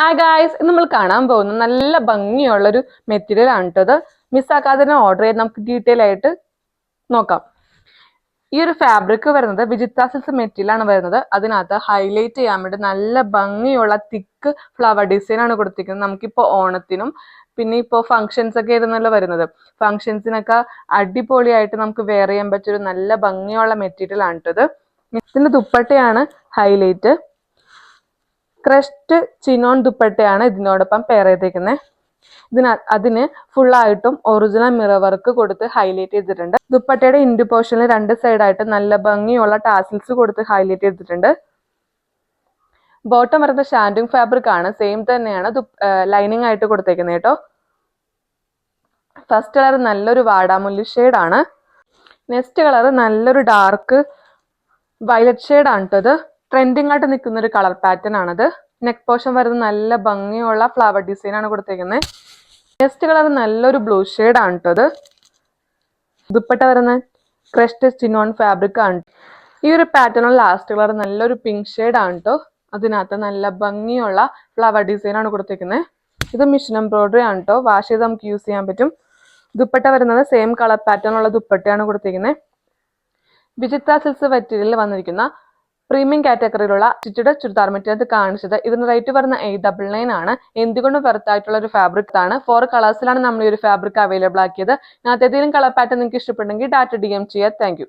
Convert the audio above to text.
Hi guys, ഇന്ന് നമ്മൾ കാണാൻ പോകുന്ന നല്ല ഭംഗിയുള്ളൊരു മെറ്റീരിയൽ ആണ് കേട്ടത്. മിസ്സാക്കാതെ തന്നെ ഓർഡർ ചെയ്ത് നമുക്ക് ഡീറ്റെയിൽ ആയിട്ട് നോക്കാം. ഈ ഒരു ഫാബ്രിക് വരുന്നത് വിചിത്ര സിൽക്സ് മെറ്റീരിയൽ ആണ് വരുന്നത്. അതിനകത്ത് ഹൈലൈറ്റ് ചെയ്യാൻ വേണ്ടി നല്ല ഭംഗിയുള്ള തിക്ക് ഫ്ലവർ ഡിസൈൻ ആണ് കൊടുത്തിരിക്കുന്നത്. നമുക്കിപ്പോൾ ഓണത്തിനും പിന്നെ ഇപ്പോൾ ഫംഗ്ഷൻസ് ഒക്കെ ആയിരുന്നല്ലോ വരുന്നത്. ഫംഗ്ഷൻസിനൊക്കെ അടിപൊളിയായിട്ട് നമുക്ക് വെയർ ചെയ്യാൻ പറ്റിയൊരു നല്ല ഭംഗിയുള്ള മെറ്റീരിയൽ ആണ് കേട്ടത്. ഇതിന്റെ ദുപ്പട്ടയാണ് ഹൈലൈറ്റ്. ക്രഷ്ഡ് ചിനോൺ ദുപ്പട്ടയാണ് ഇതിനോടൊപ്പം പെയർ ചെയ്തേക്കുന്നത്. അതിന് ഫുള്ളായിട്ടും ഒറിജിനൽ മിറർ വർക്ക് കൊടുത്ത് ഹൈലൈറ്റ് ചെയ്തിട്ടുണ്ട്. ദുപ്പട്ടയുടെ ഇൻഡു പോർഷനിൽ രണ്ട് സൈഡായിട്ട് നല്ല ഭംഗിയുള്ള ടാസിൽസ് കൊടുത്ത് ഹൈലൈറ്റ് ചെയ്തിട്ടുണ്ട്. ബോട്ടം വരുന്ന ഷാൻഡിങ് ഫാബ്രിക് ആണ്, സെയിം തന്നെയാണ് ലൈനിങ് ആയിട്ട് കൊടുത്തേക്കുന്നത് കേട്ടോ. ഫസ്റ്റ് കളർ നല്ലൊരു വാടാമുല്ലി ഷെയ്ഡാണ്. നെക്സ്റ്റ് കളർ നല്ലൊരു ഡാർക്ക് വയലറ്റ് ഷെയ്ഡാണ് കേട്ടത്. ട്രെൻഡിങ് ആയിട്ട് നിൽക്കുന്ന ഒരു കളർ പാറ്റേൺ ആണത്. നെക്ക് പോർഷൻ വരുന്നത് നല്ല ഭംഗിയുള്ള ഫ്ലവർ ഡിസൈൻ ആണ് കൊടുത്തേക്കുന്നത്. നെക്സ്റ്റ് കളർ നല്ലൊരു ബ്ലൂ ഷെയ്ഡാണ് കേട്ടത്. ദുപ്പട്ട വരുന്ന ക്രഷ്ഡ് ചിനോൺ ഫാബ്രിക് ആണ്. ഈ ഒരു പാറ്റേണുള്ള ലാസ്റ്റ് കളർ നല്ലൊരു പിങ്ക് ഷെയ്ഡാണ് കേട്ടോ. അതിനകത്ത് നല്ല ഭംഗിയുള്ള ഫ്ലവർ ഡിസൈൻ ആണ് കൊടുത്തേക്കുന്നത്. ഇത് മിഷൻ എംബ്രോയിഡറി ആണ് കേട്ടോ. വാഷ് ചെയ്ത് നമുക്ക് യൂസ് ചെയ്യാൻ പറ്റും. ദുപ്പട്ട വരുന്നത് സെയിം കളർ പാറ്റേൺ ഉള്ള ദുപ്പട്ടയാണ് കൊടുത്തേക്കുന്നത്. വിചിത്ര സിൽക്സ് മെറ്റീരിയലിൽ വന്നിരിക്കുന്ന പ്രീമിയം കാറ്റഗറിയിലുള്ള സ്റ്റിച്ചഡ് ചുരിദാർ മെറ്റീരിയൽ കാണിച്ചത്. ഇതിന് റേറ്റ് വരുന്ന 899 ആണ്. എന്തുകൊണ്ടും വെർത്തായിട്ടുള്ള ഒരു ഫാബ്രിക് ആണ്. 4 കളേഴ്സിലാണ് നമ്മൾ ഈ ഒരു ഫാബ്രിക് അവൈലബിൾ ആക്കിയത്. അതിനകത്ത് ഏതെങ്കിലും കളർ പാറ്റേൺ നിങ്ങൾക്ക് ഇഷ്ടപ്പെട്ടെങ്കിൽ ഡാറ്റ DM ചെയ്യുക. Thank you.